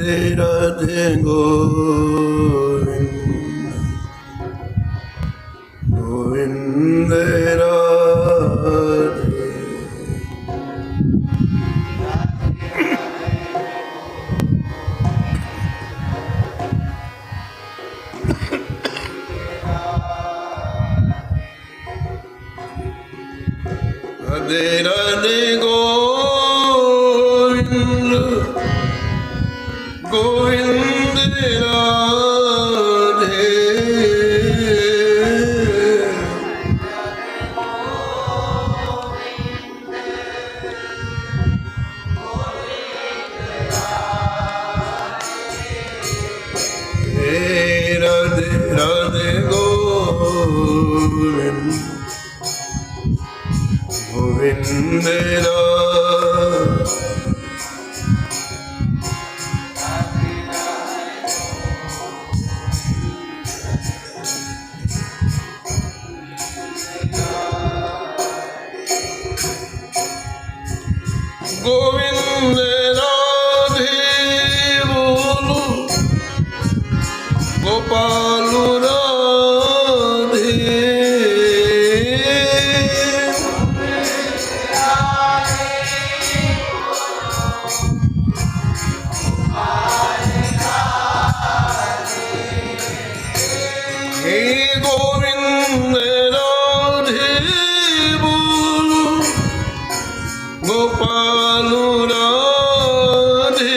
Radhe Govind, Govind Radhe. Radhe Radhe Govind, Govind Radhe. Hey Radhe Radhe Govind, Govind Radhe. Govind Radhe bolo, Gopal Radhe. Hey Govind Radhe bolo, Gopal Radhe.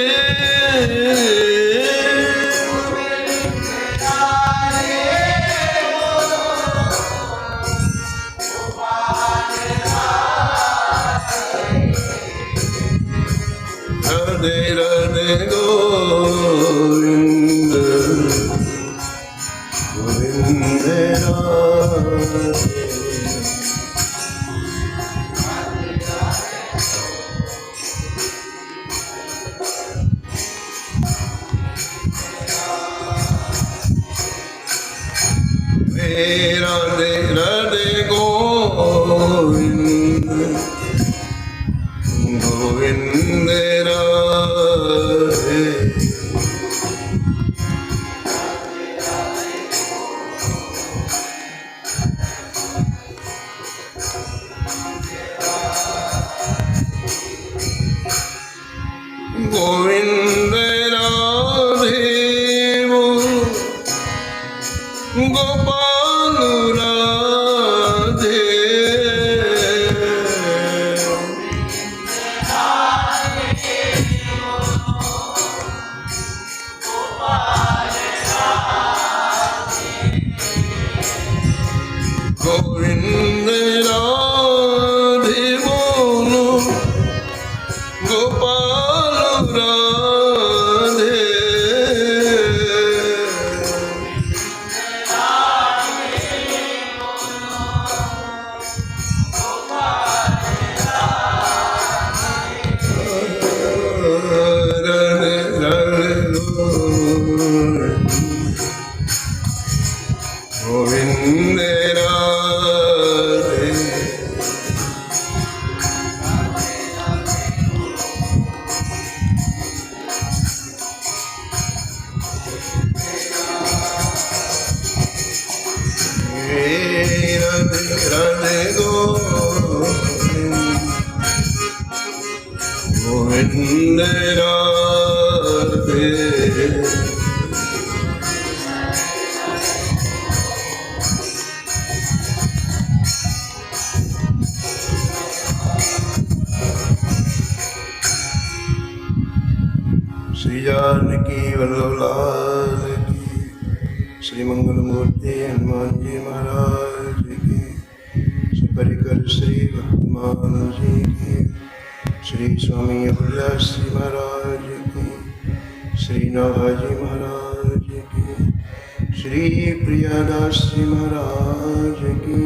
Radhe Radhe Govind, Govind Radhe. Radhe Radhe Govind, Govind Radhe. Govind Radhe bolo, Gopal Radhe. Govind Radhe bolo, Gopal Radhe. Radhe Radhe Govind Radhe. Hey Radhe Radhe Govind, Govind Radhe. Shri Janaki Vallabh लाल की, श्री मंगल मूर्ति हनुमान जी महाराज की, श्री परिकर श्री भक्तमान जी की, श्री स्वामी अभिलाष जी महाराज की, श्री नाभाजी महाराज की, श्री प्रियादास जी महाराज की,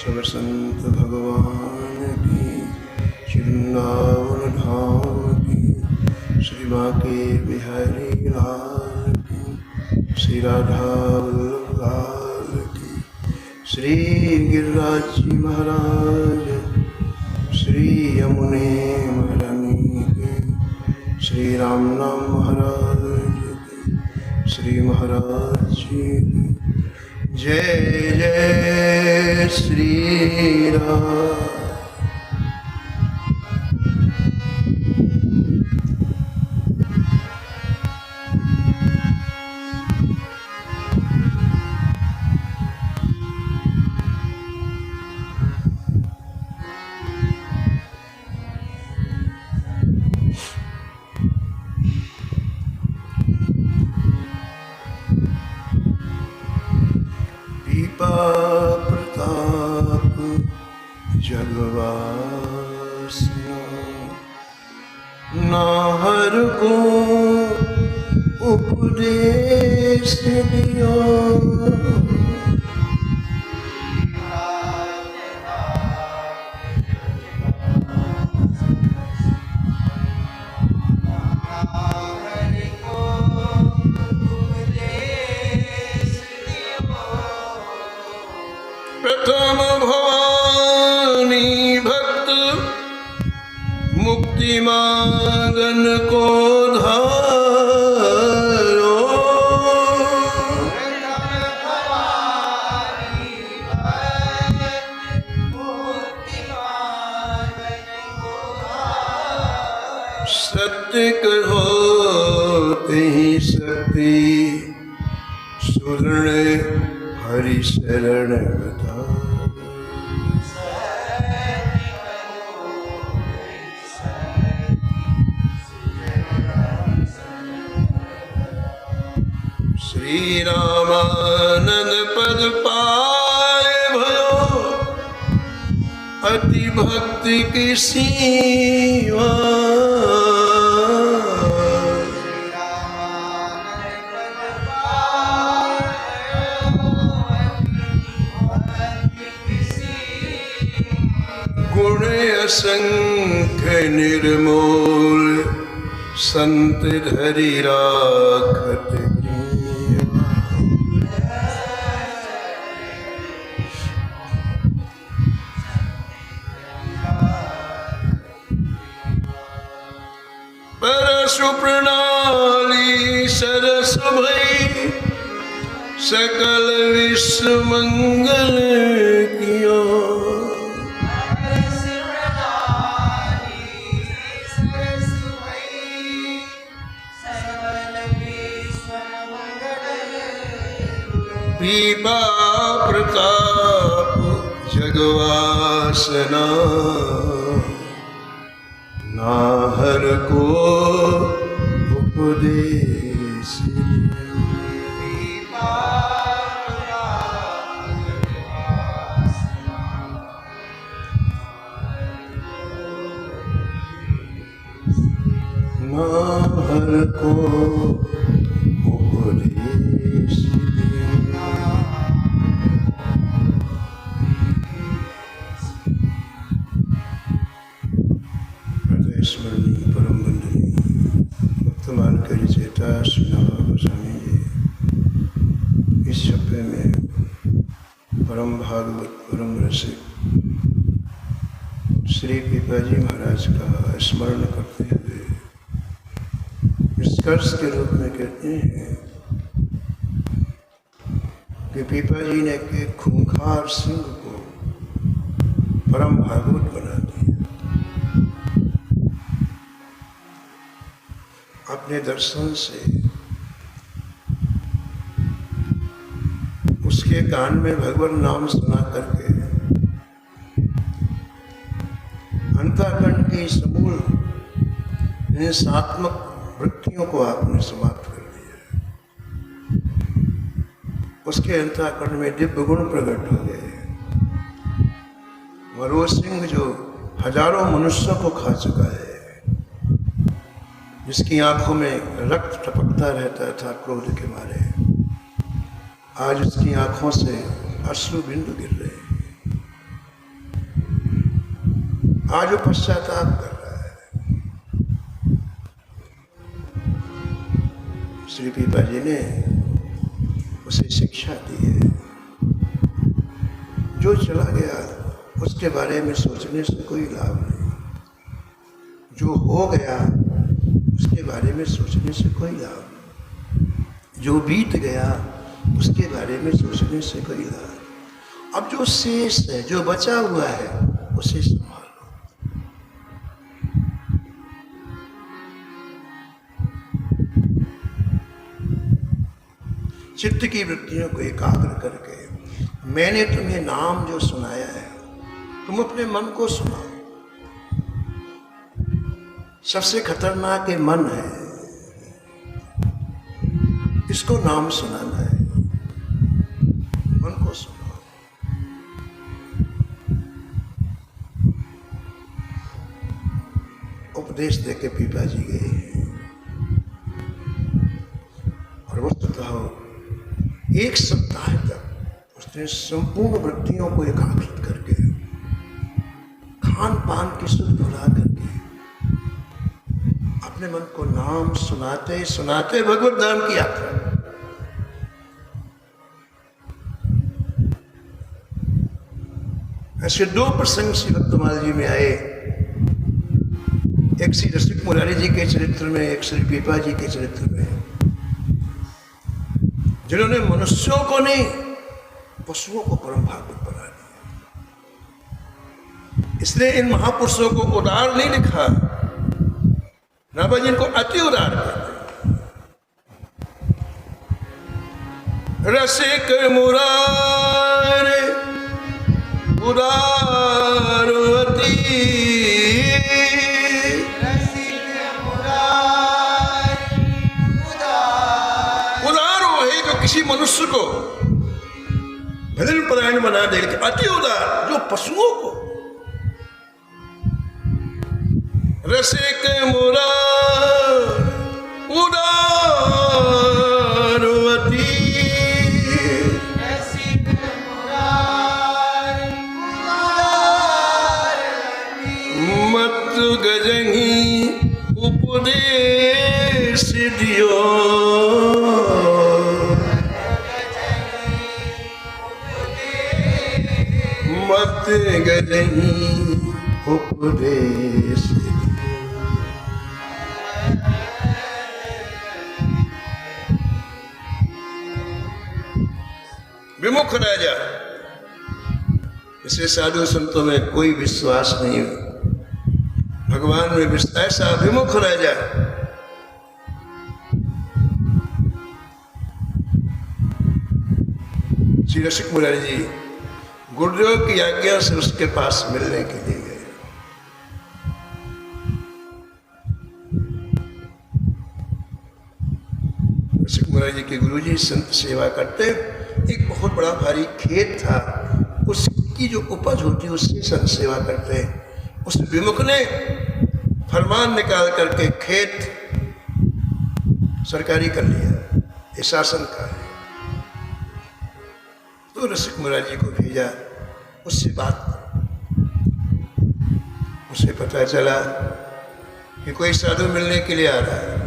सब संत भगवान की, श्री वृंदावन धाम की, श्री बांके बिहारी लाल की, श्री राधा वल्लभ लाल की, श्री गिरिराज जी महाराज, श्री यमुने महारानी की, श्री राम नाम महाराज की, श्री महाराज जी की जय जय श्री राम। प्रताप जगवासना नाहर को उपदेश दिया। प्रथम भवानी भक्त मुक्ति मांगन को धारो। सत्य कहो कहीं शक्ति सुरण हरि शरण बता। श्री रामानंद पद पाए भयो अति भक्ति की सीमा। गुण असंख्य निर्मूल संत धरि राखत ग्रीवा। परशु प्रणाली सरस भई सकल विश्व मंगल किया। पीपा प्रताप जगवासना नाहर को उपदेश। नाहर को उपदेश। स्मरणीय परम वंदनीय भक्तमान करी चेता सुनावा गोस्वामी जी इस छप्पे में परम भागवत परम रसिक श्री पीपाजी महाराज का स्मरण करते हुए निष्कर्ष के रूप में कहते हैं कि पीपाजी ने के खूंखार सिंह को परम भागवत बना दिया। अपने दर्शन से उसके कान में भगवान नाम सुना करके अंतःकरण की समूल हिंसात्मक वृत्तियों को आपने समाप्त कर दिया। उसके अंतःकरण में दिव्य गुण प्रकट हो गए। और वो सिंह जो हजारों मनुष्यों को खा चुका है, जिसकी आंखों में रक्त टपकता रहता था क्रोध के मारे, आज उसकी आंखों से अश्रु बिंदु गिर रहे हैं। आज वो पश्चाताप कर रहा है। श्री पीपाजी ने उसे शिक्षा दी है। जो चला गया उसके बारे में सोचने से कोई लाभ नहीं। जो हो गया उसकी उसके बारे में सोचने से कोई लाभ नहीं। जो बीत गया उसके बारे में सोचने से कोई लाभ नहीं। अब जो शेष है, जो बचा हुआ है, उसे संभालो। चित्त की वृत्तियों को एकाग्र करके, मैंने तुम्हें नाम जो सुनाया है, तुम अपने मन को सुनाओ। सबसे खतरनाक ये मन है, इसको नाम सुनाना है। मन को सुनाओ। उपदेश देके पीपा जी गए और वस्तुतः एक सप्ताह तक उसने संपूर्ण वृत्तियों को एकाग्रित करके, खान पान की सुध भुला करके, अपने मन को नाम सुनाते सुनाते भगवत धाम की यात्रा। ऐसे दो प्रसंग श्री भक्तमाल जी में आए, एक श्री रसिक मुरारी जी के चरित्र में, एक श्री पीपा जी के चरित्र में, जिन्होंने मनुष्यों को नहीं पशुओं को परम भागवत बना दिया। इसलिए इन महापुरुषों को उदार नहीं लिखा, नाभा जी इनको अति उदार कहते। रसिक मुरारे उदारवती, किसी मनुष्य को भजन परायण बना दे, लेकिन अति उदार जो पशुओं को। रसिक मुरार उदारवती, रसिक मुरार उदारवती, मत गजही उपदेश दियो, मत गजही उपदेश। विमुख राजा, इसे साधु संतों में कोई विश्वास नहीं, भगवान में विश्वास। ऐसा विमुख राजा श्री रसिक मुरारी जी गुरुदेव की आज्ञा से उसके पास मिलने के लिए गए। रसिक मुरारी जी के गुरुजी संत सेवा करते, एक बहुत बड़ा भारी खेत था, उसकी जो उपज होती उससे संत सेवा करते। उस विमुख ने फरमान निकाल करके खेत सरकारी कर लिया, ये शासन का है। तो रसिक मुरारी जी को भेजा, उससे बात, उसे पता चला कि कोई साधु मिलने के लिए आ रहा है।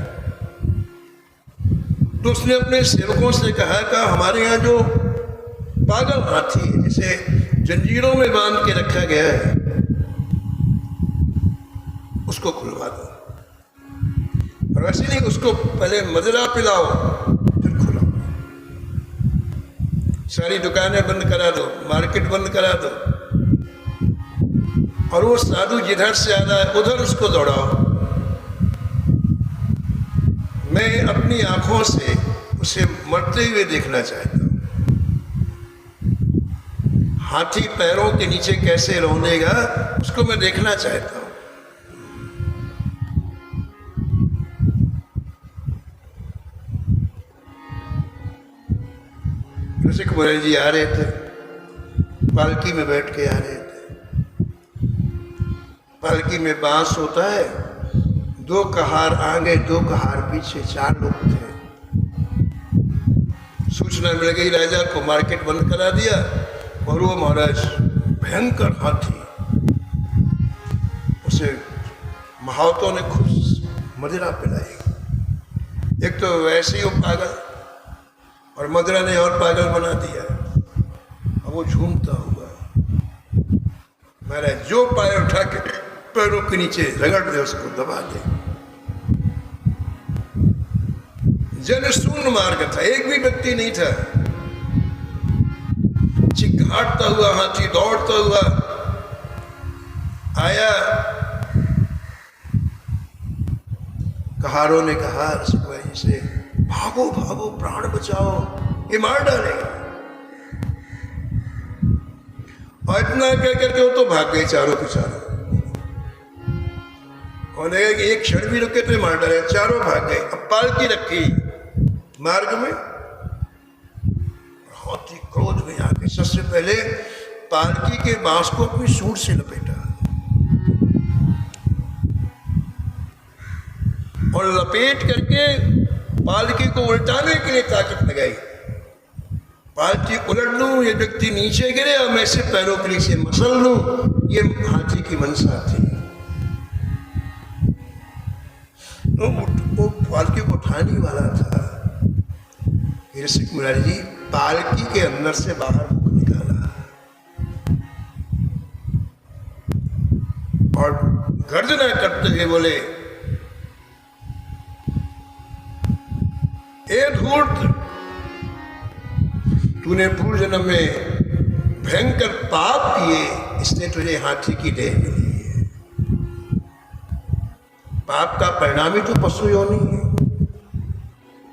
तो उसने अपने सेवकों से कहा कि हमारे यहाँ जो पागल हाथी है, जिसे जंजीरों में बांध के रखा गया है, उसको खुलवा दो। और वैसे नहीं, उसको पहले मदिरा पिलाओ फिर खुलाओ। सारी दुकानें बंद करा दो, मार्केट बंद करा दो, और वो साधु जिधर से आ रहा है उधर उसको दौड़ाओ। मैं अपनी आंखों से उसे मरते हुए देखना चाहता हूं। हाथी पैरों के नीचे कैसे रौंदेगा, उसको मैं देखना चाहता हूं। रसिक मुरारी जी आ रहे थे, पालकी में बैठ के आ रहे थे। पालकी में बांस होता है, 2 कहार आगे 2 कहार पीछे, 4 लोग थे। सूचना मिल गई, राजा को मार्केट बंद करा दिया, और वो महाराज भयंकर हाथी, उसे महावतों ने खुद मदिरा पिलाई। एक तो वैसे ही वो पागल, और मदिरा ने और पागल बना दिया। अब वो झूमता हुआ, महाराज जो पैर उठा के पैरों के नीचे रगड़ दे, उसको दबा दे। जनशून्य मार्ग था, एक भी व्यक्ति नहीं था। चिघाड़ता हुआ हाथी दौड़ता हुआ आया। कहारों ने कहा ऋषिकुमार जी से, भागो भागो, प्राण बचाओ, ये मार डालेगा। और इतना कह करके वो तो भाग गए चारों के चारों। और लगा कि एक क्षण भी रुके तो मार डाले, चारों भाग गए। अब पालकी रखी मार्ग में, बहुत ही क्रोध में आके सबसे पहले पालकी के बांस को अपनी सूंड से लपेटा और लपेट करके पालकी को उल्टाने के लिए ताकत लगाई। पालकी उलट लूं, ये व्यक्ति नीचे गिरे और मैं इसे पैरों के नीचे मसल लूं, ये हाथी की मंशा थी। तो वो पालकी को उठाने वाला था। ऋषिक मुरारी जी पालकी के अंदर से बाहर मुख निकाला और गर्जना करते हुए बोले, ए धूर्त, तूने पूर्व जन्म में भयंकर पाप किए, इसने तुझे हाथी की देह मिली है। पाप का परिणाम ही तो पशु योनि है।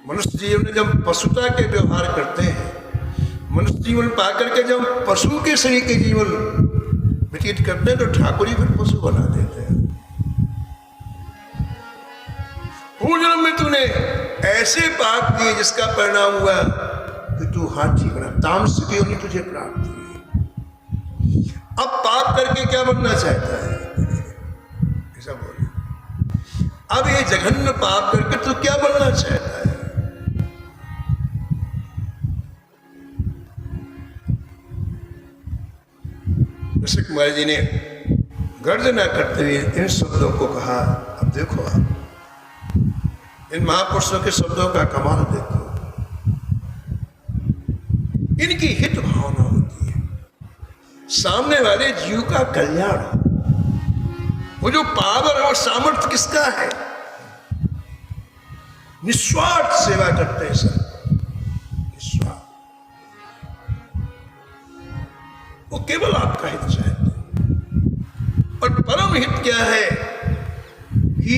मनुष्य जीवन में जब पशुता के व्यवहार करते हैं, मनुष्य जीवन पाकर के जब पशु के शरीर के जीवन व्यतीत करते हैं, तो ठाकुर ही फिर पशु बना देते हैं। पूर्व जन्म में तूने ऐसे पाप किए जिसका परिणाम हुआ कि तू हाथी बना, तामसिक योनि तुझे प्राप्त हुई। अब पाप करके क्या बनना चाहता है? ऐसा बोले, अब ये जघन्य पाप करके तू क्या बनना चाहता है? ऋषिक कुमार जी ने गर्जना करते हुए इन शब्दों को कहा। अब देखो, आप इन महापुरुषों के शब्दों का कमाल देखो। इनकी हित भावना होती है, सामने वाले जीव का कल्याण। वो जो पावर और सामर्थ्य किसका है? निस्वार्थ सेवा करते हैं सर, निस्वार्थ। वो केवल आपका हित चाहते हैं। और परम हित क्या है कि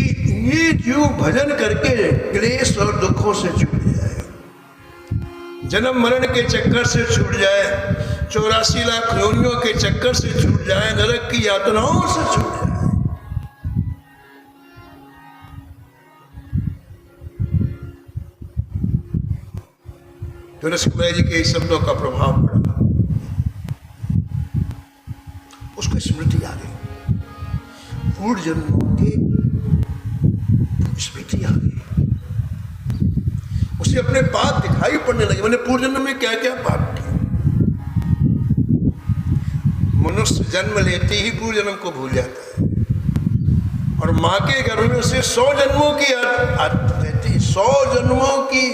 ये जीव भजन करके क्लेश और दुखों से छूट जाए, जन्म मरण के चक्कर से छूट जाए, 84 लाख योनियों के चक्कर से छूट जाए, नरक की यातनाओं से छूट जाए। तो ऋषिक जी के इस शब्दों का प्रभाव पड़ा, उसको स्मृति आ गई, पूर्व जन्मों की स्मृति आ गई। उसे अपने पाप दिखाई पड़ने लगे। मैंने पूर्व जन्म में क्या क्या पाप किया। मनुष्य जन्म लेते ही पूर्व जन्म को भूल जाता है, और मां के गर्भ में उसे 100 जन्मों की याद रहती है, 100 जन्मों की,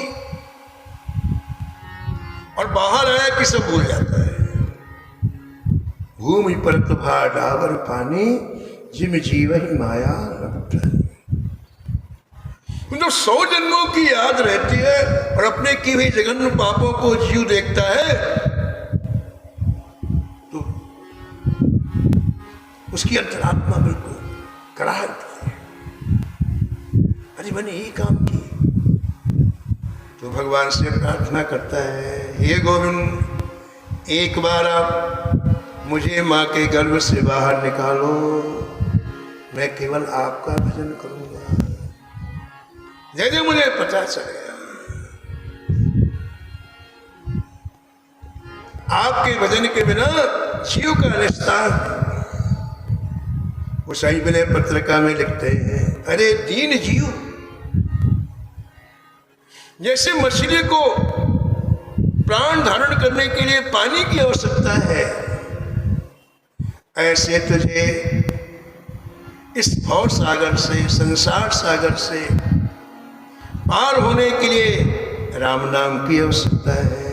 और बाहर आया कि सब भूल जाता है। भूमि पर तुभा डावर पानी, जिम जीव ही माया रपटनी। जो 100 जन्मों की याद रहती है और अपने की हुई जघन्य पापों को जीव देखता है, तो उसकी अंतरात्मा बिल्कुल कराह उठती है। अरे मैंने यही काम किया। तो भगवान से प्रार्थना करता है, हे गोविंद, एक बार आप मुझे माँ के गर्भ से बाहर निकालो, मैं केवल आपका भजन करूंगा। जैसे मुझे पता चलेगा आपके भजन के बिना जीव का निस्तार। वो सही विनय पत्रिका में लिखते हैं, अरे दीन जीव, जैसे मछली को प्राण धारण करने के लिए पानी की आवश्यकता है, ऐसे तुझे इस भव सागर से, संसार सागर से पार होने के लिए राम नाम की आवश्यकता है।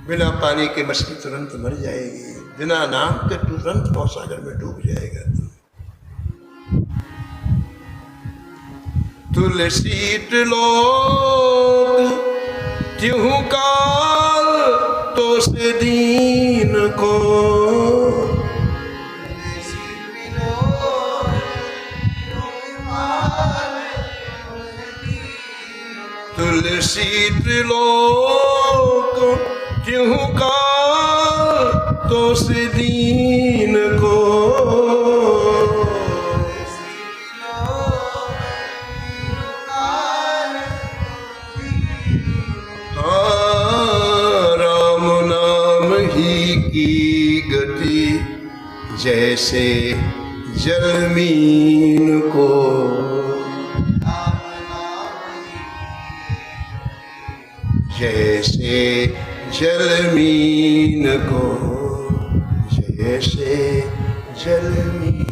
बिना पानी के मछली तुरंत मर जाएगी, बिना नाम के तुरंत भव सागर में डूब जाएगा। तुलसी त्रिलोक त्यों काल तो से दीन को, तुलसी त्रिलोक त्यों काल तो से दीन को, राम नाम ही की गति जैसे जलमीन को, जैसे जलमीन को, जैसे जलमीन।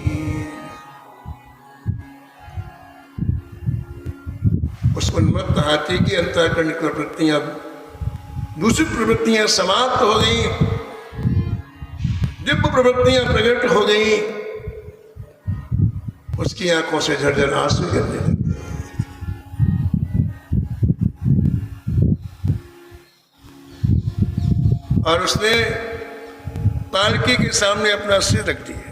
उस उन्मत्त हाथी की अंतःकरण की प्रवृत्तियां, दूसरी प्रवृत्तियां समाप्त हो गई, दिव्य प्रवृत्तियां प्रकट हो गई। उसकी आंखों से झरझर आंसू गिरने लगे। और उसने पालकी के सामने अपना सिर रख दिया।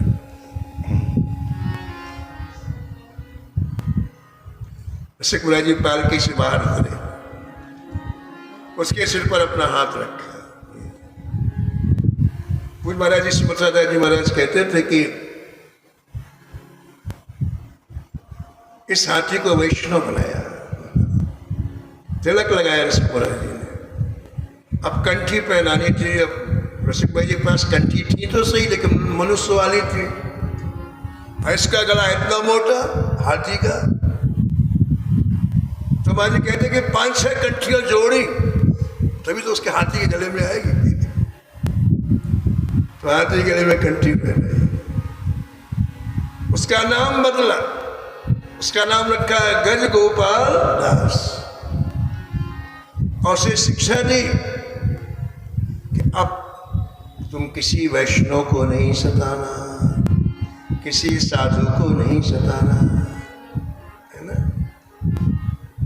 रसिकमुनि जी पालकी से बाहर उतरे, उसके सिर पर अपना हाथ रखा। पूज्य महाराज जी सुमरदास जी महाराज कहते थे कि इस हाथी को वैष्णव बनाया, तिलक लगाया रसिकमुनि जी ने। अब कंठी पहनानी थी। अब रसिक भाई के पास कंठी थी तो सही, लेकिन मनुष्य वाली थी। भैंस का गला इतना मोटा, हाथी का। तो महाराज कहते कि 5-6 कंठियां जोड़ी तभी तो उसके हाथी के गले में आएगी। तो हाथी के गले में कंठी पहनाई। उसका नाम बदला, उसका नाम रखा गज गोपाल दास। और उसे शिक्षा दी कि अब तुम किसी वैष्णव को नहीं सताना, किसी साधु को नहीं सताना, है ना।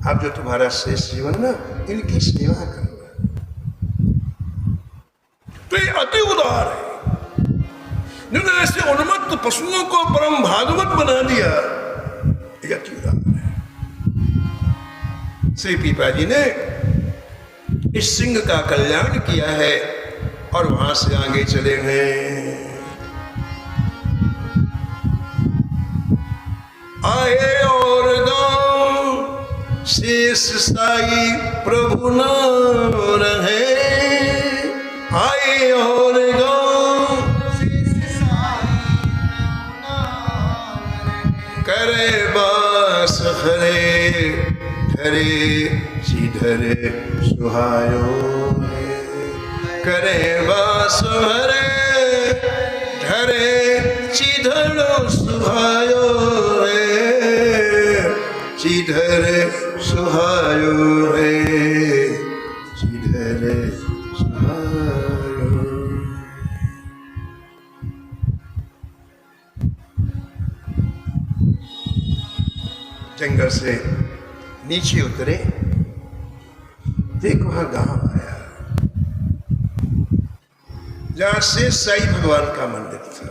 अब जो तुम्हारा शेष जीवन ना, इनकी सेवा करना। तो ये अति उदार है। जिन्होंने ऐसे उन्मत्त पशुओं को परम भागवत बना दिया, ये अति उदार है। श्री पीपा जी ने इस सिंह का कल्याण किया है और वहां से आगे चले गए। आए और गांव शेष साई प्रभु नाम रहे। आए और गांव करे बास हरे हरे जिधर सुहायो है। करे बास हरे हरे जिधर सुहायो है। जिधर सुहायो है, जिधर सुहायो। जंगल से नीचे उतरे, देखो वहां गांव आया जहां से साई भगवान का मंदिर था।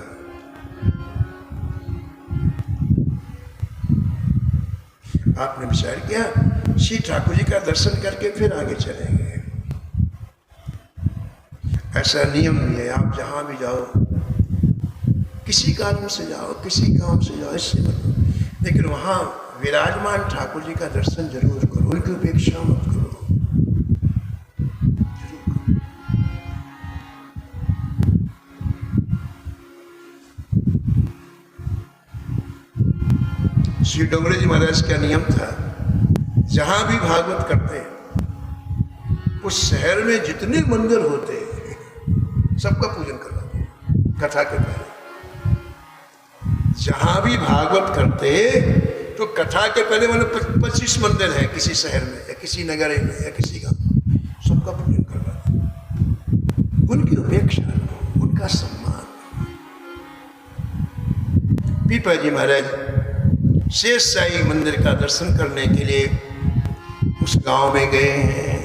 आपने विचार किया श्री ठाकुर जी का दर्शन करके फिर आगे चलेंगे। ऐसा नियम नहीं है, आप जहां भी जाओ, किसी कारण से जाओ, किसी काम से जाओ, इससे मत, लेकिन वहां विराजमान ठाकुर जी का दर्शन जरूर करो, उनकी उपेक्षा मत करो। श्री डोंगरे जी महाराज का नियम था, जहां भी भागवत करते हैं उस शहर में जितने मंदिर होते हैं सबका पूजन करवाते, कथा के पहले। जहां भी भागवत करते तो कथा के पहले मैंने 25 मंदिर है किसी शहर में या किसी नगर में या किसी गांव, सबका पूजन करवाते, उनकी उपेक्षा, उनका सम्मान। पीपा जी महाराज शेष साई मंदिर का दर्शन करने के लिए उस गांव में गए हैं।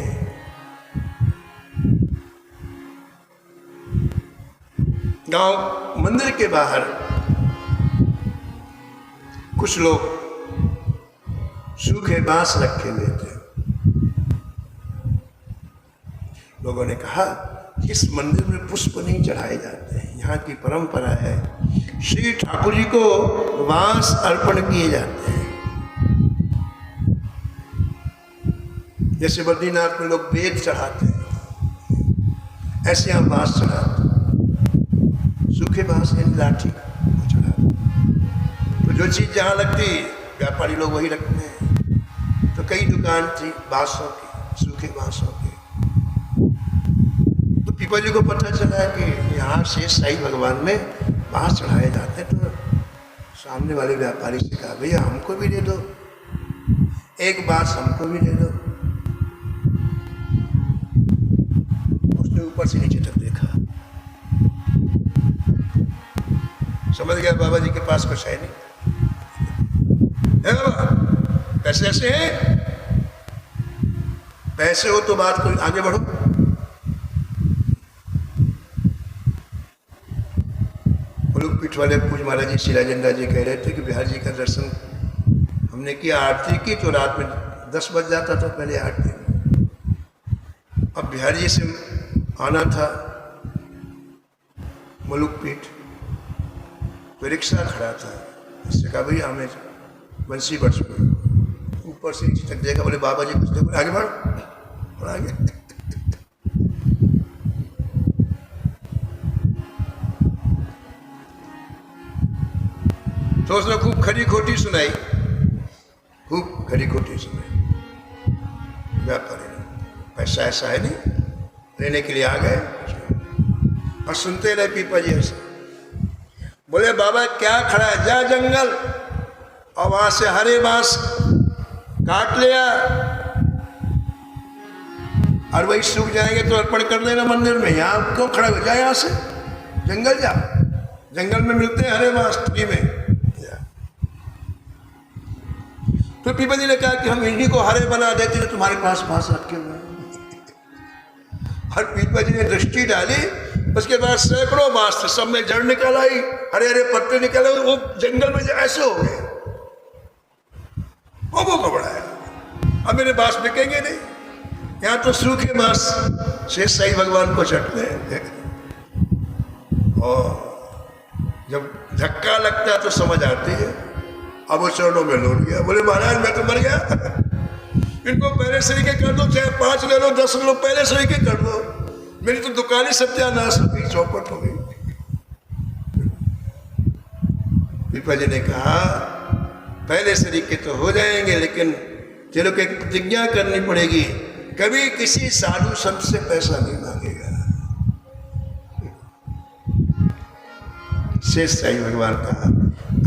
गांव मंदिर के बाहर कुछ लोग सूखे बांस रखे हुए थे। लोगों ने कहा इस मंदिर में पुष्प नहीं चढ़ाए जाते हैं, यहाँ की परंपरा है श्री ठाकुर जी को बांस अर्पण किए जाते हैं। जैसे बद्रीनाथ में लोग बेद चढ़ाते हैं, ऐसे यहाँ बांस चढ़ाते हैं, सूखे बांस यानी लाठी को चढ़ाते। तो जो चीज़ जहाँ लगती व्यापारी लोग वही रखते हैं। तो कई दुकान थी बांसों की, सूखे बांसों की। तो पीपा जी को पता चला कि यहाँ से साईं भगवान में बांस चढ़ाए जाते हैं। तो सामने वाले व्यापारी से कहा भैया हमको भी दे दो, एक बांस हमको भी दे दो। उसने ऊपर से नीचे तक देखा, समझ गया बाबा जी के पास कुछ है नहीं। बाबा पैसे ऐसे हैं, पैसे हो तो बात कोई आगे बढ़ो। पीठ वाले पूज महाराज जी शिलाजंडा जी कह रहे थे कि बिहार जी का दर्शन हमने किया, आरती की तो रात में 10 बज जाता था पहले आरती में। अब बिहार जी से आना था मुलुक पीठ, तो रिक्शा खड़ा था। इससे कहा भैया हमें बंसी बट ऊपर से नीचे तक देखा, बोले बाबा जी कुछ देखो, आगे बढ़ और आगे। तो उसने खूब खरी खोटी सुनाई, खूब खरी खोटी सुनाई। व्यापारी ने पैसा ऐसा है नहीं, लेने के लिए आ गए और सुनते रहे पीपा जी ऐसे। बोले बाबा क्या खड़ा है, जा जंगल और वहां से हरे बांस काट लिया और वही सूख जाएंगे तो अर्पण कर देना मंदिर में। यहाँ क्यों खड़ा हो, जा यहाँ से जंगल जा, जंगल में मिलते हैं हरे बांस फ्री में। तो पीपा जी ने कहा कि हम इन्हीं को हरे बना देते हैं, तुम्हारे पास बांस रखे हुए हैं। और पीपा जी ने दृष्टि डाली, उसके बाद सैकड़ों बांस थे, सब में जड़ निकल आई, हरे हरे पत्ते निकल आए, वो जंगल में ऐसे हो गए। वो घबराया, अब मेरे बांस बिकेंगे नहीं, यहाँ तो सूखे बांस से साईं भगवान को चढ़ते हैं। और जब धक्का लगता है तो समझ आती है। अब वो चरणों में लौट गया, बोले महाराज मैं तो मर गया, इनको पहले सरीके कर दो, चाहे 5 ले लो 10 ले लो, पहले सरीके कर दो, मेरी तो दुकान ही सत्यानाश हो गई, चौपट हो गई। पीपा जी ने कहा पहले सरीके तो हो जाएंगे, लेकिन तेरे को एक प्रतिज्ञा करनी पड़ेगी, कभी किसी साधु संत से पैसा नहीं मांगेगा। शेष साईं भगवान का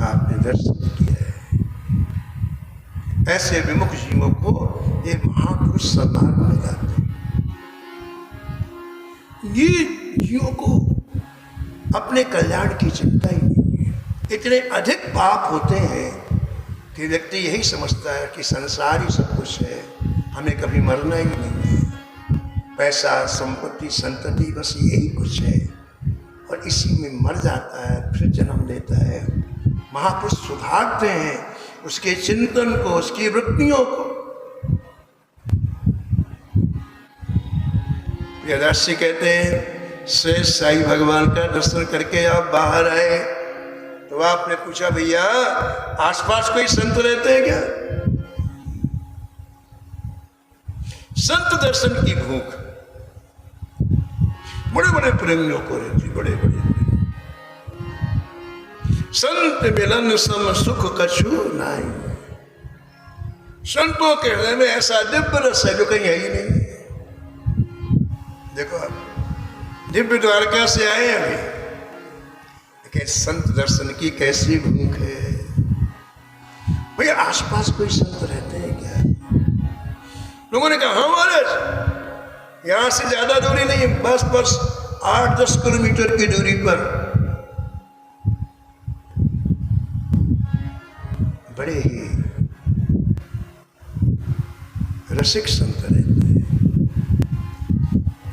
आपने दर्शन किया है। ऐसे विमुख जीवों को ये महापुरुष सम्मान में लाते। ये जीवों को अपने कल्याण की चिंता ही नहीं है। इतने अधिक पाप होते हैं कि व्यक्ति यही समझता है कि संसार ही सब कुछ है, हमें कभी मरना ही नहीं है, पैसा संपत्ति संतति बस यही कुछ है, और इसी में मर जाता है, फिर जन्म लेता है। महापुरुष सुधारते हैं उसके चिंतन को, उसकी वृत्तियों को। प्रियदास जी कहते हैं शेष साईं भगवान का दर्शन करके आप बाहर आए तो आपने पूछा भैया आसपास कोई संत रहते हैं क्या? संत दर्शन की भूख बड़े बड़े प्रेमियों को रहती, बड़े बड़े। संत मिलन सम सुख कछु नहीं। संतों के हृदय में ऐसा दिव्य रस है जो कहीं है ही नहीं। देखो आप दिव्य द्वारका से आए अभी, लेकिन संत दर्शन की कैसी भूख है। भैया आसपास कोई संत रहते हैं क्या? लोगों ने कहा हाँ महाराज, यहां से ज्यादा दूरी नहीं है, बस 8-10 किलोमीटर की दूरी पर बड़े ही रसिक संत रहते हैं,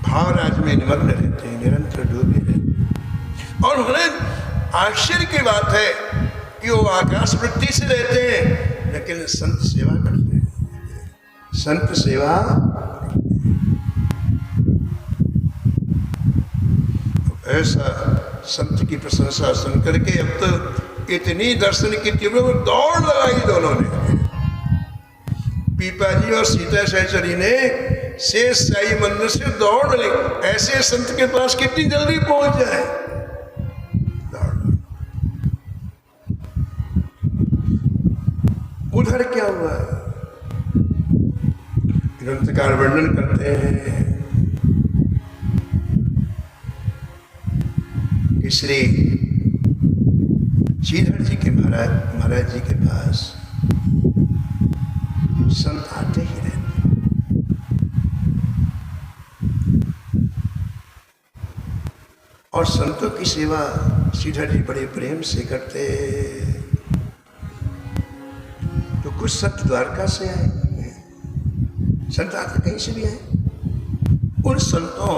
भावराज में निमग्न रहते हैं, निरंतर डूबे रहते हैं। और उन्हें आश्चर्य की बात है कि वो आकाश वृत्ति से रहते हैं लेकिन संत सेवा करते हैं, संत सेवा। ऐसा संत की प्रशंसा सुन करके अब तो इतनी दर्शन की तीव्र दौड़ लगाई दोनों ने। पीपा जी और सीता सहचरी ने शेष साई मंदिर से दौड़ ले, ऐसे संत के पास कितनी जल्दी पहुंच जाए। उधर क्या हुआ, ग्रंथकार वर्णन करते हैं कि श्री श्रीधर जी के महाराज जी के पास संत आते ही रहते, और संतों की सेवा श्रीधर जी बड़े प्रेम से करते। तो कुछ संत द्वारका से आए, संत आते कहीं से भी आए। उन संतों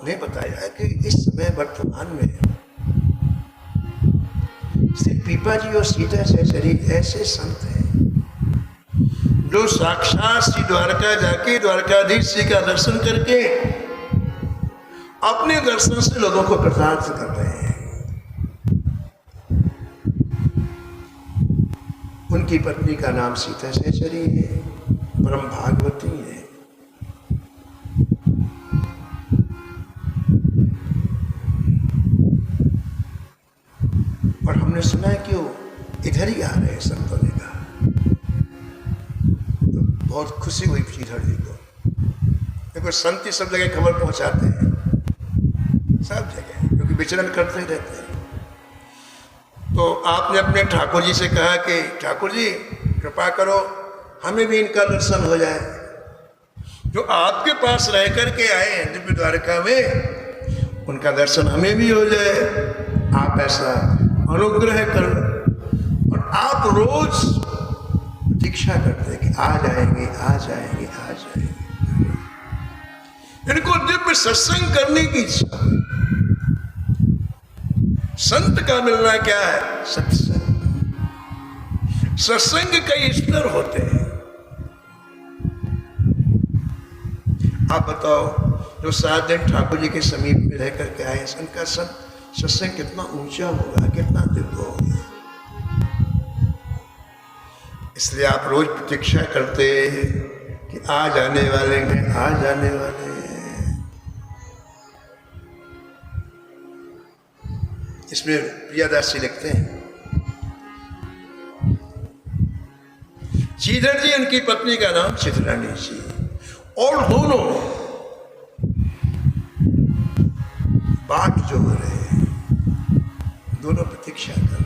ने बताया कि इस समय वर्तमान में श्री पीपा जी और सीता सहचरी ऐसे संत हैं जो साक्षात श्री द्वारका जाके द्वारकाधीश जी का दर्शन करके अपने दर्शन से लोगों को कृतार्थ कर रहे हैं। उनकी पत्नी का नाम सीता सहचरी है, परम भागवती है। और हमने सुना है कि वो इधर ही आ रहे हैं, संतों ने कहा। तो बहुत खुशी हुई श्रीधर जी को। देखो संत ही सब जगह खबर पहुंचाते हैं, सब जगह, क्योंकि विचरण करते ही रहते हैं। तो आपने अपने ठाकुर जी से कहा कि ठाकुर जी कृपा करो हमें भी इनका दर्शन हो जाए। जो आपके पास रह करके आए हैं दिव्य द्वारका में, उनका दर्शन हमें भी हो जाए। आप ऐसा अनुग्रह करो। और आप रोज प्रतीक्षा करते हैं कि आ जाएंगे, आ जाएंगे, आ जाएंगे। इनको दिव्य सत्संग करने की इच्छा। संत का मिलना क्या है? सत्संग। सत्संग कई स्तर होते हैं। आप बताओ, जो 7 दिन ठाकुर जी के समीप में रह करके आए, उनका सत्संग कितना ऊंचा होगा, कितना दिव्य होगा। इसलिए आप रोज प्रतीक्षा करते कि आ जाने वाले हैं, आ जाने वाले हैं। इसमें प्रियादास जी लिखते हैं, श्रीधर जी उनकी पत्नी का नाम चित्राणी जी, और दोनों बाट जो हो रहे हैं, दोनों प्रतीक्षा कर।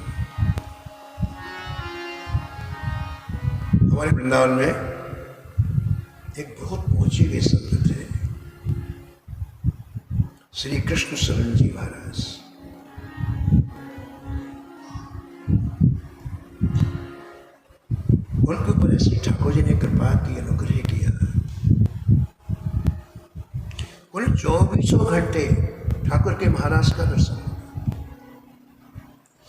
हमारे वृंदावन में एक बहुत ऊंची वे संत थे, श्री कृष्ण शरण जी महाराज। उनके ऊपर ऐसी ठाकुर जी ने कृपा की, अनुग्रह किया। उन्हें 24 घंटे ठाकुर के महाराज का दर्शन,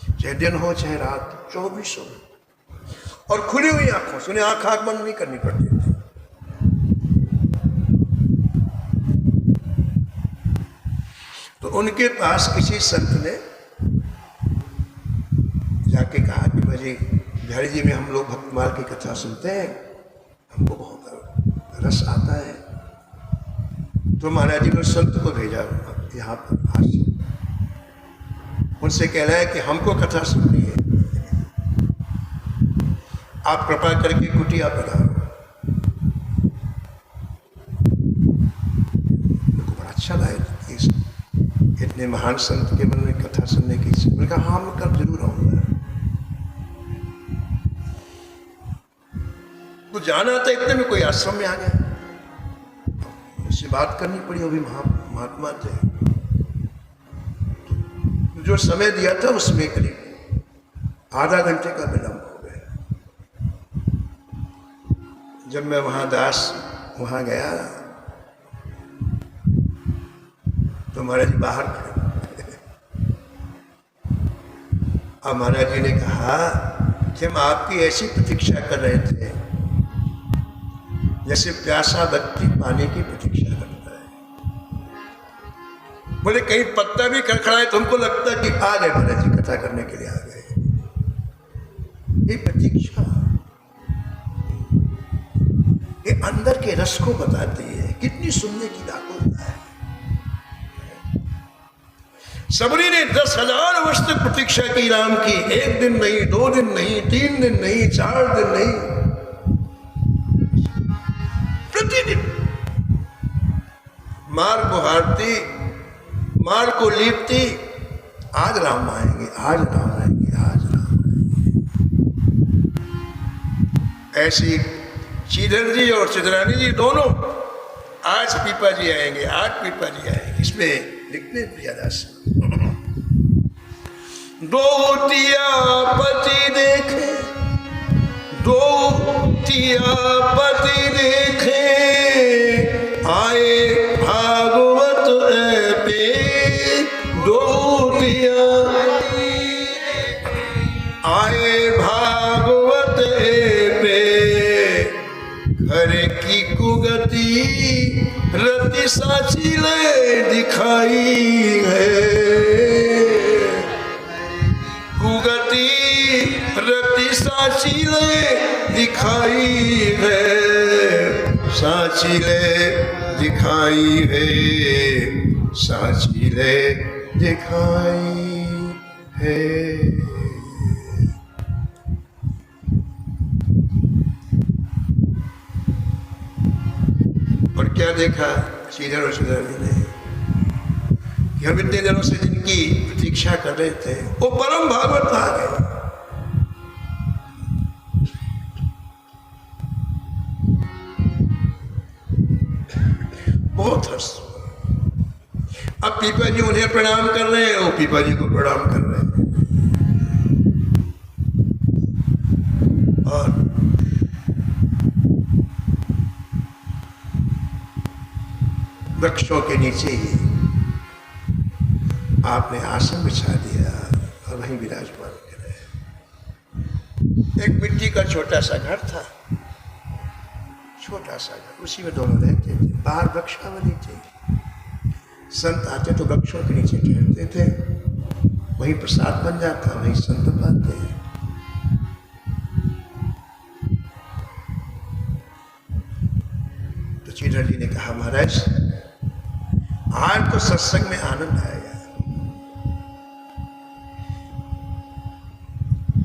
चाहे दिन हो चाहे रात, 24। और खुली हुई आंखों से, उन्हें आंख बंद नहीं करनी पड़ती थी। तो उनके पास किसी संत ने जाके कहा कि भाई बिहारी जी में हम लोग भक्तमाल की कथा सुनते हैं, हमको बहुत रस आता है। तो महाराज जी ने संत को भेजा यहाँ पर, उनसे कह रहा है कि हमको कथा सुननी है, आप कृपा करके कुटिया पधारो। मुझको बड़ा अच्छा लगा इतने महान संत के मन में कथा सुनने की इच्छा। मैंने कहा हाँ, मैं कल जरूर आऊंगा। तो जाना था, इतने में कोई आश्रम में आ गया, उससे बात करनी पड़ी। वो भी महात्मा थे। जो समय दिया था उसमें करीब आधा घंटे का विलंब हो गया। जब मैं वहाँ दास वहाँ गया तो महाराज जी बाहर खड़े। और महाराज जी ने कहा कि हम आपकी ऐसी प्रतीक्षा कर रहे थे जैसे प्यासा व्यक्ति पानी की प्रतीक्षा करता है। बोले कहीं पत्ता भी खड़खड़ाए तो हमको लगता कि आ गए महाराज जी, कथा करने के लिए आ गए। ये प्रतीक्षा ये अंदर के रस को बताती है, कितनी सुनने की व्याकुलता है। सबरी ने 10,000 वर्ष तक प्रतीक्षा की राम की, 1 दिन नहीं, 2 दिन नहीं, 3 दिन नहीं, 4 दिन नहीं, प्रतिदिन मार को हारती, मार को लीपती, आज राम आएंगे, आज राम आएंगे, आज राम आएंगे। ऐसी श्रीधर जी और चिदरानी जी दोनों आज पीपा जी आएंगे, आज पीपा जी आएंगे। इसमें लिखने प्रियादास दो तिया पति देखे, दो तिया पति देखे, आए भागवत पे, दो तिया आए भागवत पे, घर की कुगति रति साची ले दिखाई है, कुगति रति साची ले दिखाई है, साची ले दिखाई है, साची ले दिखाई है। और क्या देखा श्रीधर और सुधरनी ने कि हम इतने दिनों से जिनकी प्रतीक्षा कर रहे थे वो परम भागवत आ गए। बहुत हर्ष। अब पीपा जी उन्हें प्रणाम कर रहे हैं, वो पीपा जी को प्रणाम कर रहे हैं। और वृक्षों के नीचे ही आपने आसन बिछा दिया और वहीं विराजमान कर रहे। एक मिट्टी का छोटा सा घर था, छोटा सा घर, उसी में दोनों रहते थे। बाहर वृक्षावली थी, संत आते तो वृक्षों के नीचे ठहरते थे, वहीं प्रसाद बन जाता, वहीं संत पाते हैं। तो श्रीधर जी ने कहा महाराज आज तो सत्संग में आनंद आएगा,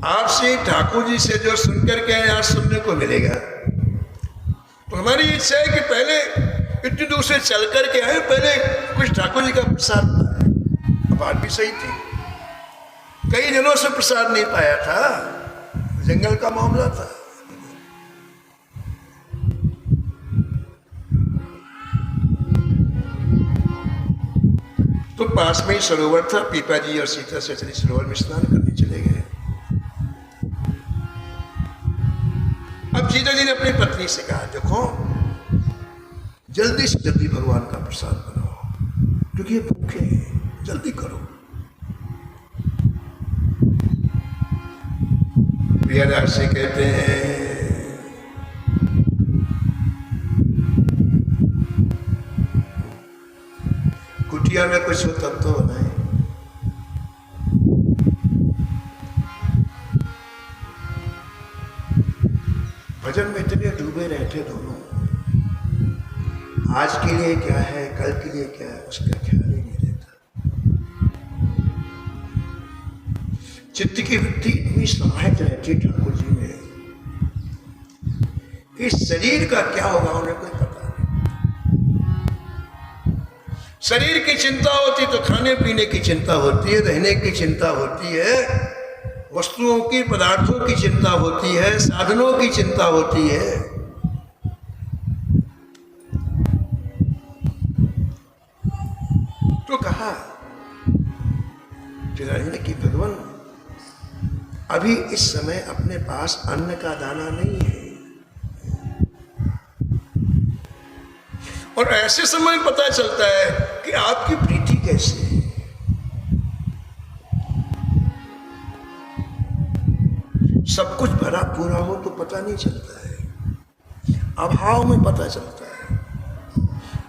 आपसे ठाकुर जी से जो सुनकर के आज सुनने को मिलेगा। तो हमारी इच्छा है कि पहले इतनी दूर से चल कर के आए, पहले कुछ ठाकुर जी का प्रसाद पाए। बात भी सही थी, कई दिनों से प्रसाद नहीं पाया था, जंगल का मामला था। तो पास में ही सरोवर था, पीपा जी और सीता से चली सरोवर में स्नान करने चले गए। अब सीता जी ने अपनी पत्नी से कहा देखो जल्दी से जल्दी भगवान का प्रसाद बनाओ, क्योंकि ये भूखे हैं, जल्दी करो। प्रियादास से कहते हैं कुटिया में कुछ हो तब तो बनाए। भजन में इतने डूबे रहते दोनों, आज के लिए क्या है, कल के लिए क्या है, उसका ख्याल ही नहीं रहता। चित्त की वृत्ति इतनी समाहित रहती ठाकुर जी में, इस शरीर का क्या होगा उन्हें कोई पता नहीं। शरीर की चिंता होती तो खाने पीने की चिंता होती है, रहने की चिंता होती है, वस्तुओं की, पदार्थों की चिंता होती है, साधनों की चिंता होती है। तो कहा ने कि भगवान अभी इस समय अपने पास अन्न का दाना नहीं है, और ऐसे समय पता चलता है कि आपकी प्रीति कैसी है। सब कुछ भरा पूरा हो तो पता नहीं चलता है, अभाव में पता चलता है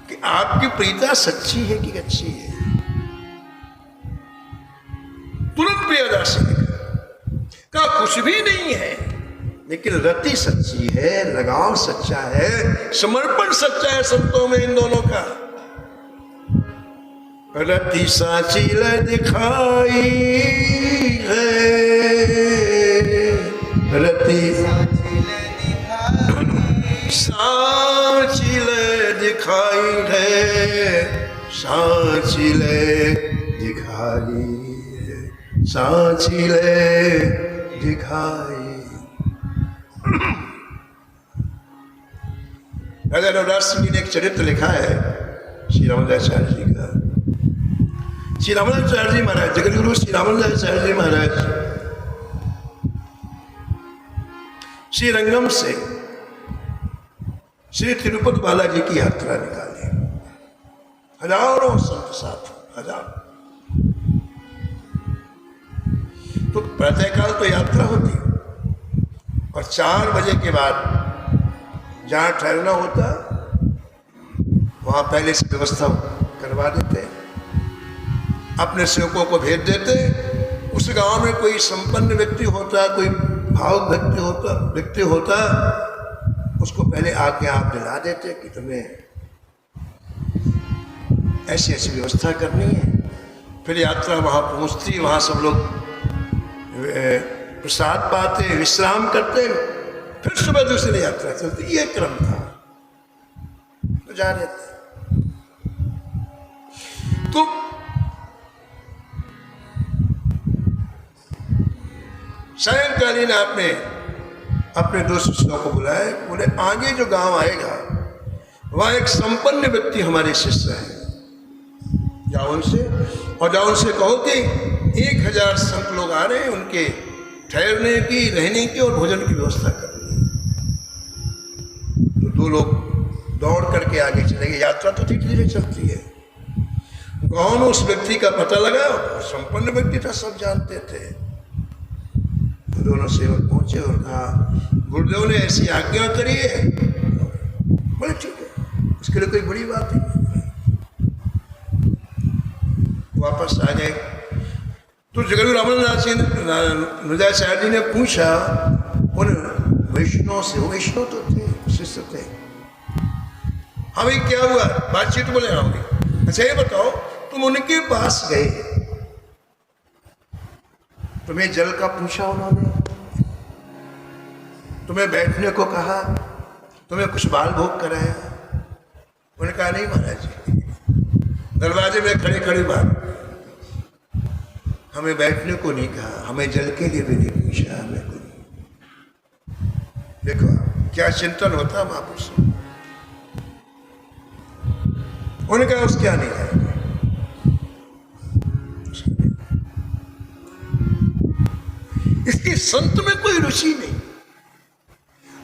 कि आपकी प्रीता सच्ची है कि अच्छी है। तुरंत प्रियदासी ने कहा कुछ भी नहीं है, लेकिन रति सच्ची है, लगाव सच्चा है, समर्पण सच्चा है संतों में इन दोनों का। रति साची ल दिखाई है, रति साची ले दिखाई है, साची ले दिखाई है, साची ले दिखाई। राजा रविदास जी ने एक चरित्र लिखा है श्री रामानुजाचार्य जी का। श्री रामानुजाचार्य जी महाराज, जगतगुरु श्री रामानुजाचार्य जी महाराज श्रीरंगम से श्री तिरुपति बालाजी की यात्रा निकाली। हजारों संत साथ, हजार। तो प्रातःकाल तो यात्रा होती और 4 बजे के बाद जहाँ ठहरना होता वहाँ पहले से व्यवस्था करवा देते, अपने सेवकों को भेज देते। उस गांव में कोई संपन्न व्यक्ति होता, कोई भावुक व्यक्ति होता, उसको पहले आके आप दिला देते कि तुम्हें ऐसी ऐसी व्यवस्था करनी है। फिर यात्रा वहाँ पहुँचती, वहाँ सब लोग प्रसाद पाते, विश्राम करते, फिर सुबह दूसरी यात्रा चलती। ये क्रम था, तो जा रहे थे। तो सायंकालीन आपने अपने 2 शिष्यों को बुलाए, बोले आगे जो गांव आएगा वहां एक संपन्न व्यक्ति हमारे शिष्य है, जाओ उनसे और जाओ उनसे कहो कि 1000 संत लोग आ रहे हैं, उनके ठहरने की, रहने की और भोजन की व्यवस्था करनी है। तो 2 लोग दौड़ करके आगे चले गए। यात्रा तो धीरे धीरे चलती है। गांव में उस व्यक्ति का पता लगा, संपन्न व्यक्ति था, सब जानते थे। तो दोनों सेवक पहुंचे और कहा गुरुदेव ने ऐसी आज्ञा करी है। बोले ठीक है, उसके लिए कोई बड़ी बात नहीं। वापस आ गए तो जगतगुरु रामानुजाचार्य जी ने पूछा उन वैष्णव से, वो वैष्णव तो थे, शिष्य थे, हाँ भाई क्या हुआ, बातचीत बोले हाँ भाई। अच्छा ये बताओ, तुम उनके पास गए, तुम्हें जल का पूछा उन्होंने, तुम्हें बैठने को कहा, तुम्हें कुछ बाल भोग कराया? उन्होंने कहा नहीं महाराज जी, दरवाजे में खड़े खड़े बात, हमें बैठने को नहीं कहा, हमें जल के लिए भी नहीं पूछा, हमें को नहीं। देखो क्या चिंतन होता महापुरुष। उन्होंने कहा उसके क्या नहीं है, इसकी संत में कोई रुचि नहीं।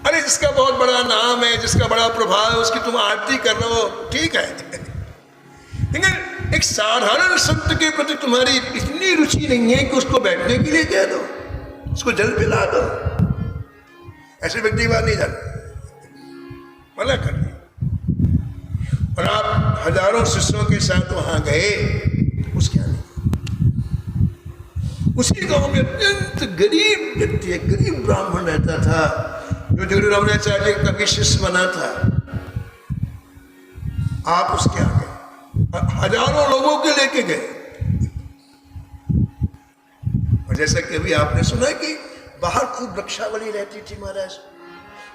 अरे जिसका बहुत बड़ा नाम है, जिसका बड़ा प्रभाव है, उसकी तुम आरती कर रहे हो, ठीक है, लेकिन एक साधारण संत के प्रति तुम्हारी इतनी रुचि नहीं है कि उसको बैठने के लिए कह दो, उसको जल पिला दो। ऐसे व्यक्ति बात नहीं जाते, मना कर दी। और आप हजारों शिष्यों के साथ वहां गए, उसके आने उसी गांव में अत्यंत गरीब व्यक्ति, एक गरीब ब्राह्मण रहता था, जो जगतगुरु रामानुजाचार्य का भी शिष्य बना था। आप उसके आगे हजारों लोगों के लेके गए। और जैसा कि अभी आपने सुना कि बाहर खूब वृक्षावली रहती थी महाराज,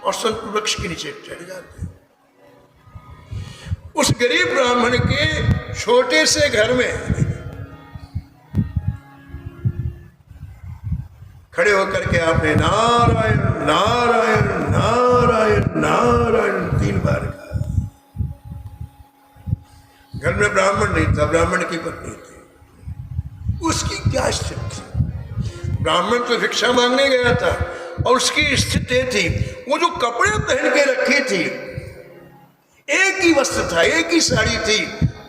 और संत वृक्ष के नीचे चढ़ जाते। उस गरीब ब्राह्मण के छोटे से घर में खड़े होकर के आपने नारायण नारायण नारायण नारायण 3 बार कहा। घर में ब्राह्मण नहीं था, ब्राह्मण की पत्नी थी। उसकी क्या स्थिति थी? ब्राह्मण तो भिक्षा मांगने गया था और उसकी स्थिति थी, वो जो कपड़े पहन के रखी थी, एक ही वस्त्र था, एक ही साड़ी थी,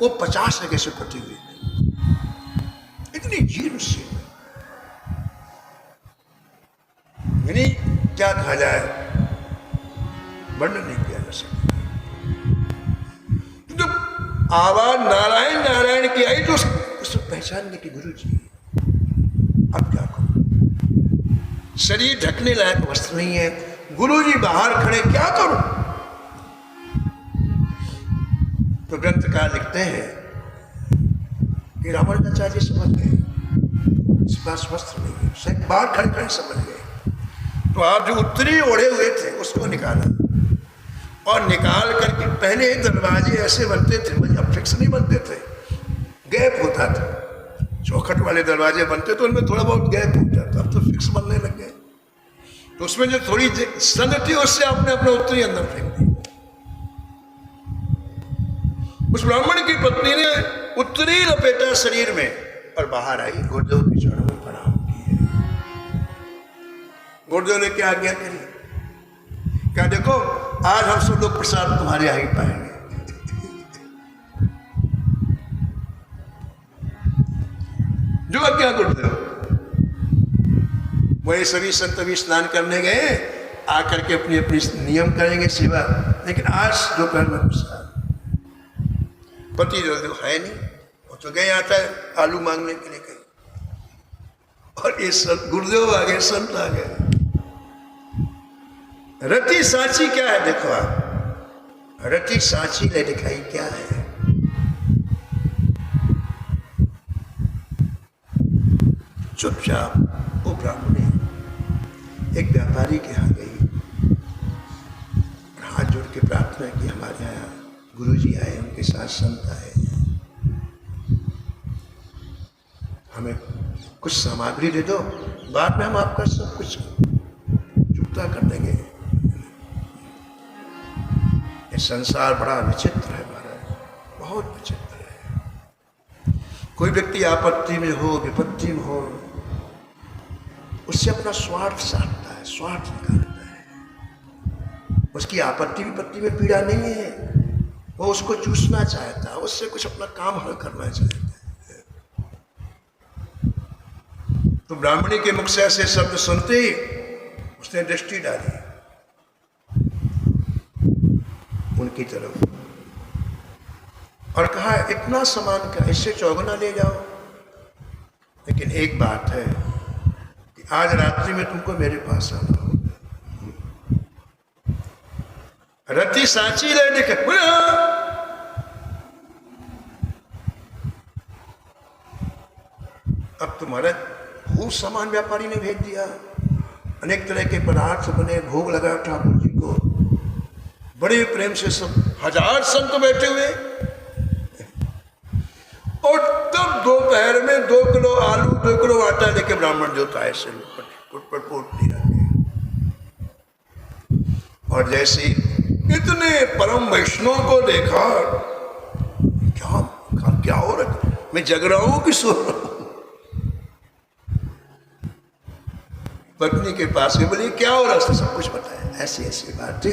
वो 50 जगह से कटी हुई, इतनी जीर्ण सी। यानी क्या कहा जाए, वर्णन नहीं किया जा सकता। तो आवाज नारायण नारायण की आई तो उसको पहचानने की गुरु जी, अब क्या करूं, शरीर ढकने लायक वस्त्र नहीं है, गुरु जी बाहर खड़े, क्या करूं। तो ग्रंथकार लिखते हैं कि रामानुजाचार्य समझ गए इस पास वस्त्र नहीं है, शायद बाहर खड़े खड़े समझ गए। तो आप जो उत्तरी ओढ़े हुए थे उसको निकाला, और निकाल करके, पहले दरवाजे ऐसे बनते थे, अब फिक्स नहीं बनते थे, गैप होता था, चौखट वाले दरवाजे बनते तो उनमें थोड़ा बहुत गैप होता था, अब तो फिक्स बनने लग गए। तो उसमें जो थोड़ी संद थी उससे आपने अपना उत्तरी अंदर फेंक दी। उस ब्राह्मण की पत्नी ने उत्तरी लपेटा शरीर में और बाहर आई, गुरुदेव के चरणों में प्रणाम किए। गुरुदेव ने क्या आज्ञा करी, क्या देखो आज हम सब लोग प्रसाद तुम्हारे यहाँ ही पाएंगे। जो आज्ञा गुरुदेव। वही सभी संत भी स्नान करने गए, आकर के अपनी अपनी नियम करेंगे सेवा, लेकिन आज दोपहर में प्रसाद। पति जो है नहीं, वो तो गए आता है आलू मांगने के लिए कहीं, और ये संत गुरुदेव आ गए, संत आ गए। रति साची क्या है देखो आप, रति साची ने दिखाई क्या है। चुपचाप वो ब्राह्मणी एक व्यापारी के यहाँ गई, हाथ जोड़ के प्रार्थना की, हमारे यहाँ गुरुजी आए, उनके साथ संत आए, हमें कुछ सामग्री दे दो, बाद में हम आपका सब कुछ चुकता कर देंगे। ये संसार बड़ा विचित्र है महाराज, बहुत विचित्र है। कोई व्यक्ति आपत्ति में हो, विपत्ति में हो, उससे अपना स्वार्थ साधता है, स्वार्थ निकालता है। उसकी आपत्ति विपत्ति में पीड़ा नहीं है, वो उसको चूसना चाहता है, उससे कुछ अपना काम हल करना चाहता है। तो ब्राह्मणी के मुख से ऐसे शब्द सुनते ही उसने दृष्टि डाली उनकी तरफ और कहा, इतना सामान का, इससे चौगुना ले जाओ, लेकिन एक बात है कि आज रात्रि में तुमको मेरे पास आना होगा। रति साची ले देख, अब तुम्हारा खूब सामान व्यापारी ने भेज दिया, अनेक तरह के पदार्थ बने, भोग लगा ठाकुर जी को, बड़े प्रेम से सब 1000 संत बैठे हुए, और तब दोपहर में 2 किलो आलू 2 किलो आटा लेके ब्राह्मण जो था ऐसे पोट दिया। और जैसे इतने परम वैष्णव को देखा, क्या हो रहा है, मैं जग रहा हूं कि सो रहा हूं। पत्नी के पास में बोली, क्या हो रहा है, सब कुछ बताया, ऐसी ऐसी बात थी।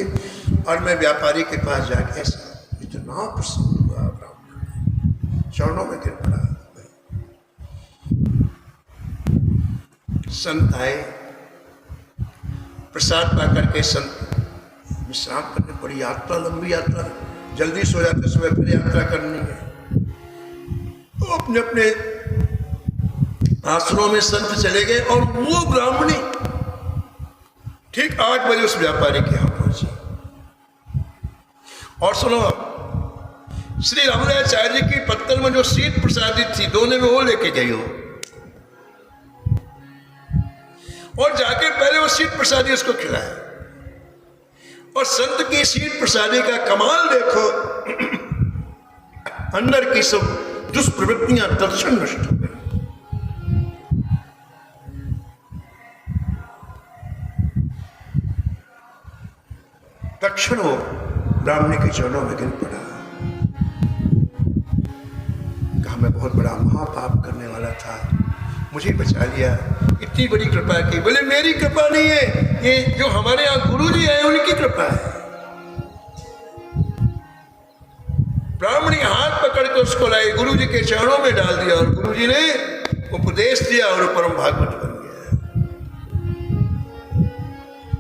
और मैं व्यापारी के पास जाके ऐसा, इतना प्रसन्न हुआ ब्राह्मण, चरणों में गिर पड़ा। संत आए, प्रसाद पा करके संत विश्राम करने पड़ी। यात्रा लंबी यात्रा, जल्दी सो जाते, सुबह फिर यात्रा करनी है। तो अपने अपने आश्रमों में संत चले गए, और वो ब्राह्मणी ठीक 8 बजे उस व्यापारी के यहां पहुंची। और सुनो, श्री रामानुजाचार्य की पत्तल में जो शीत प्रसादित थी, दोनों में वो लेके गई हो, और जाके पहले वो शीत प्रसादी उसको खिलाया। और संत की शीत प्रसादी का कमाल देखो, अंदर की सब दुष्प्रवृत्तियां दर्शन नष्ट हो गई। तक्षण वो ब्राह्मणी के चरणों में गिर पड़ा, कहा, मैं बहुत बड़ा महापाप करने वाला था, मुझे बचा लिया, इतनी बड़ी कृपा की। बोले, मेरी कृपा नहीं है, ये जो हमारे यहाँ गुरु जी आए उनकी कृपा है। ब्राह्मणी हाथ पकड़ के उसको लाई, गुरु जी के चरणों में डाल दिया और गुरु जी ने उपदेश दिया और परम भागवत बन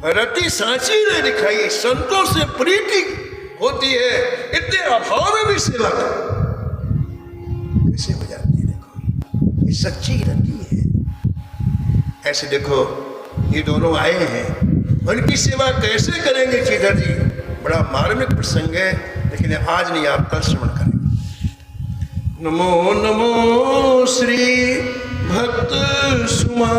गया। रति सांची ने दिखाई, संतों से प्रीति होती है, इतने अभाव में भी सेवा कर कैसे हो जाती है। देखो ये सच्ची रति है। ऐसे देखो ये दोनों आए हैं, उनकी सेवा कैसे करेंगे श्रीधर जी, बड़ा मार्मिक प्रसंग है, लेकिन आज नहीं, आप कल श्रवण करेंगे। नमो नमो श्री भक्त सुमा